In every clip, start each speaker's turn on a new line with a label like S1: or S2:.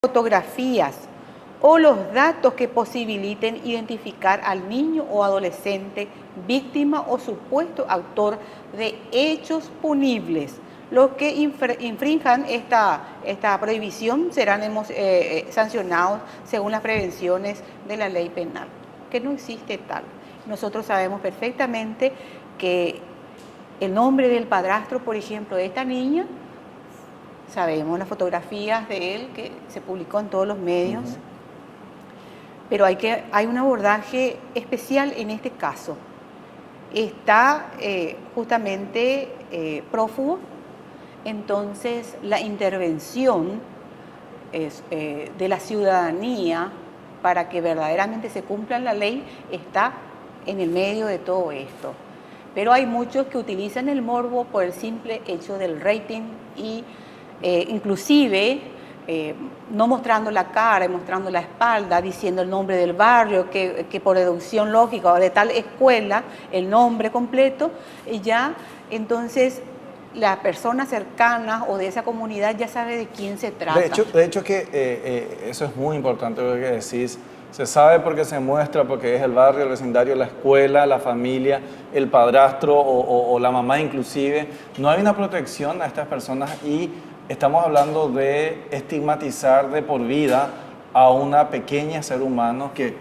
S1: fotografías o los datos que posibiliten identificar al niño o adolescente víctima o supuesto autor de hechos punibles. Los que infrinjan esta prohibición serán sancionados según las prevenciones de la ley penal, que no existe tal. Nosotros sabemos perfectamente que el nombre del padrastro, por ejemplo, de esta niña, sabemos las fotografías de él que se publicó en todos los medios, pero hay un abordaje especial en este caso. Está justamente prófugo, entonces la intervención de la ciudadanía para que verdaderamente se cumpla la ley está en el medio de todo esto. Pero hay muchos que utilizan el morbo por el simple hecho del rating y inclusive no mostrando la cara, mostrando la espalda, diciendo el nombre del barrio, que por deducción lógica o de tal escuela, el nombre completo, y ya entonces la persona cercana o de esa comunidad ya sabe de quién se trata.
S2: De hecho que eso es muy importante lo que decís. Se sabe porque se muestra, porque es el barrio, el vecindario, la escuela, la familia, el padrastro o la mamá inclusive. No hay una protección a estas personas y estamos hablando de estigmatizar de por vida a una pequeña ser humano que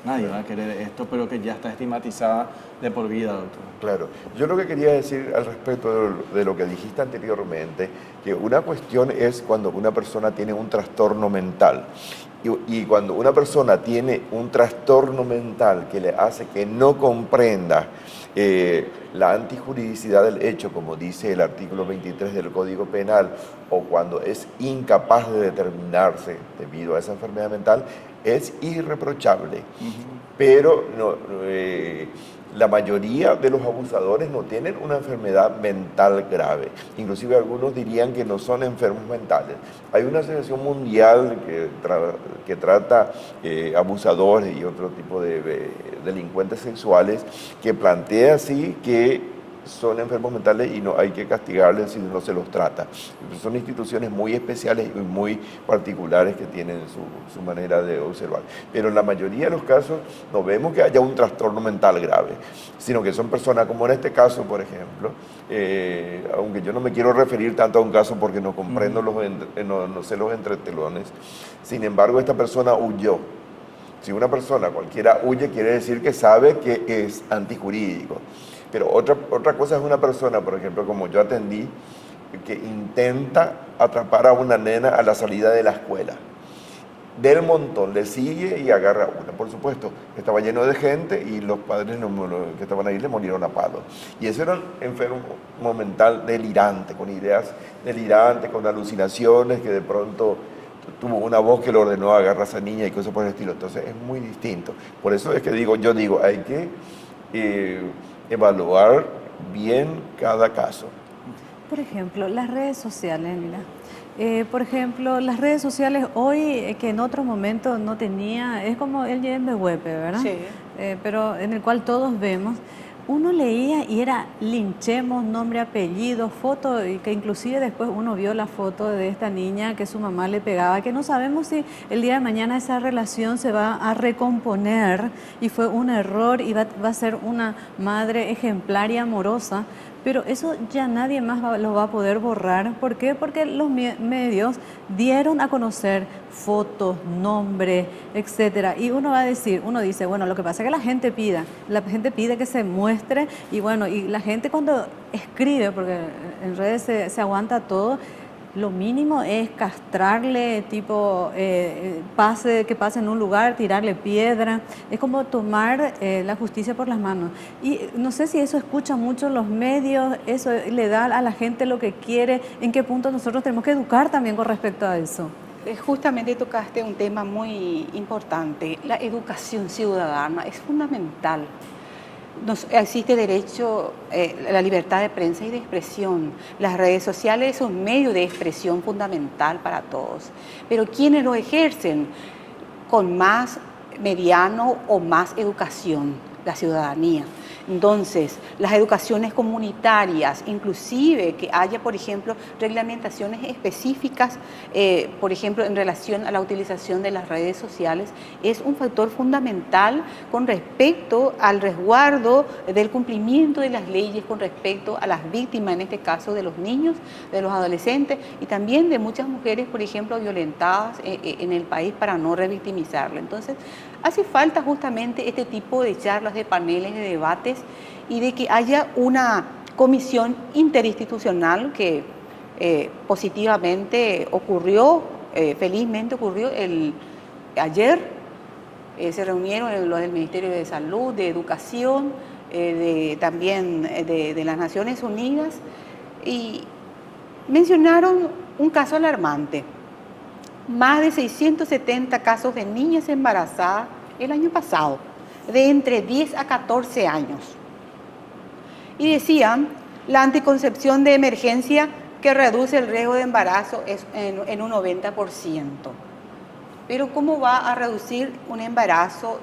S2: nadie va a querer esto, pero que ya está estigmatizada de por vida, doctor.
S3: Claro. Yo lo que quería decir al respecto de lo que dijiste anteriormente, que una cuestión es cuando una persona tiene un trastorno mental. Y cuando una persona tiene un trastorno mental que le hace que no comprenda la antijuridicidad del hecho, como dice el artículo 23 del Código Penal, o cuando es incapaz de determinarse debido a esa enfermedad mental, es irreprochable. Pero la mayoría de los abusadores no tienen una enfermedad mental grave. Inclusive algunos dirían que no son enfermos mentales. Hay una asociación mundial que trata abusadores y otro tipo de delincuentes sexuales que plantea así que son enfermos mentales y no hay que castigarles si no se los trata. Son instituciones muy especiales y muy particulares que tienen su manera de observar. Pero en la mayoría de los casos no vemos que haya un trastorno mental grave, sino que son personas como en este caso, por ejemplo, aunque yo no me quiero referir tanto a un caso porque no comprendo no sé los entretelones, sin embargo esta persona huyó. Si una persona cualquiera huye, quiere decir que sabe que es antijurídico. Pero otra cosa es una persona, por ejemplo, como yo atendí, que intenta atrapar a una nena a la salida de la escuela. Del montón, le sigue y agarra una. Por supuesto, estaba lleno de gente y los padres que estaban ahí le murieron a palos. Y ese era un enfermo mental delirante, con ideas delirantes, con alucinaciones, que de pronto tuvo una voz que le ordenó agarrar a esa niña y cosas por el estilo. Entonces es muy distinto. Por eso es que yo digo, hay que evaluar bien cada caso.
S4: Por ejemplo, las redes sociales, mira. Por ejemplo, las redes sociales hoy, que en otros momentos no tenía, es como el web, ¿verdad?
S1: Sí.
S4: Pero en el cual todos vemos. Uno leía y era linchemos, nombre, apellido, foto, y que inclusive después uno vio la foto de esta niña que su mamá le pegaba, que no sabemos si el día de mañana esa relación se va a recomponer y fue un error y va a ser una madre ejemplar y amorosa. Pero eso ya nadie más lo va a poder borrar. ¿Por qué? Porque los medios dieron a conocer fotos, nombres, etcétera. Y uno dice, bueno, lo que pasa es que la gente pide que se muestre. Y bueno, y la gente cuando escribe, porque en redes se aguanta todo, lo mínimo es castrarle, tipo que pase en un lugar, tirarle piedra. Es como tomar la justicia por las manos. Y no sé si eso escuchan mucho los medios, eso le da a la gente lo que quiere, en qué punto nosotros tenemos que educar también con respecto a eso.
S1: Justamente tocaste un tema muy importante. La educación ciudadana es fundamental. Existe derecho a la libertad de prensa y de expresión. Las redes sociales son un medio de expresión fundamental para todos. Pero quienes lo ejercen con más mediano o más educación, la ciudadanía. Entonces, las educaciones comunitarias, inclusive que haya, por ejemplo, reglamentaciones específicas, por ejemplo, en relación a la utilización de las redes sociales, es un factor fundamental con respecto al resguardo del cumplimiento de las leyes, con respecto a las víctimas, en este caso de los niños, de los adolescentes y también de muchas mujeres, por ejemplo, violentadas en el país para no revictimizarlo. Entonces, hace falta justamente este tipo de charlas, de paneles, de debates y de que haya una comisión interinstitucional que positivamente ocurrió, felizmente ocurrió ayer. Se reunieron los del Ministerio de Salud, de Educación, también de las Naciones Unidas y mencionaron un caso alarmante. Más de 670 casos de niñas embarazadas el año pasado, de entre 10 a 14 años. Y decían, la anticoncepción de emergencia que reduce el riesgo de embarazo es en un 90%. Pero ¿cómo va a reducir un embarazo,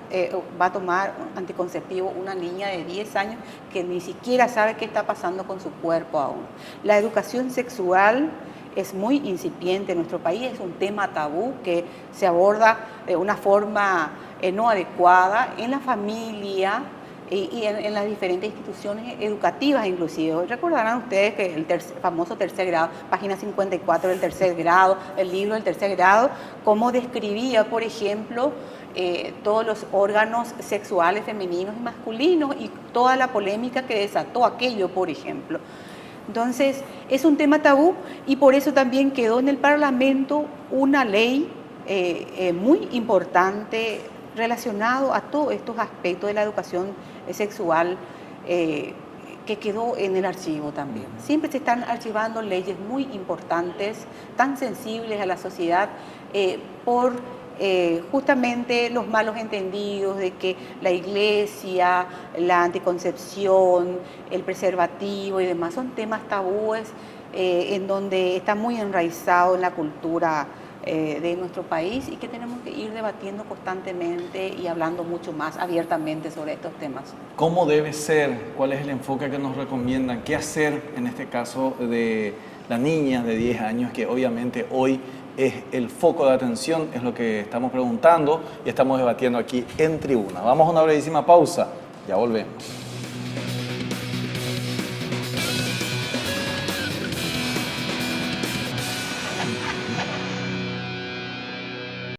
S1: va a tomar un anticonceptivo una niña de 10 años que ni siquiera sabe qué está pasando con su cuerpo aún? La educación sexual es muy incipiente en nuestro país, es un tema tabú que se aborda de una forma no adecuada en la familia y en las diferentes instituciones educativas inclusive. Recordarán ustedes que el famoso tercer grado, página 54 del tercer grado, el libro del tercer grado, cómo describía, por ejemplo, todos los órganos sexuales femeninos y masculinos y toda la polémica que desató aquello, por ejemplo. Entonces, es un tema tabú y por eso también quedó en el Parlamento una ley muy importante relacionado a todos estos aspectos de la educación sexual que quedó en el archivo también. Siempre se están archivando leyes muy importantes, tan sensibles a la sociedad, por justamente los malos entendidos de que la iglesia, la anticoncepción, el preservativo y demás son temas tabúes en donde está muy enraizado en la cultura de nuestro país y que tenemos que ir debatiendo constantemente y hablando mucho más abiertamente sobre estos temas.
S2: ¿Cómo debe ser? ¿Cuál es el enfoque que nos recomiendan? ¿Qué hacer en este caso de la niña de 10 años que obviamente hoy es el foco de atención? Es lo que estamos preguntando y estamos debatiendo aquí en Tribuna. Vamos a una brevísima pausa, ya volvemos.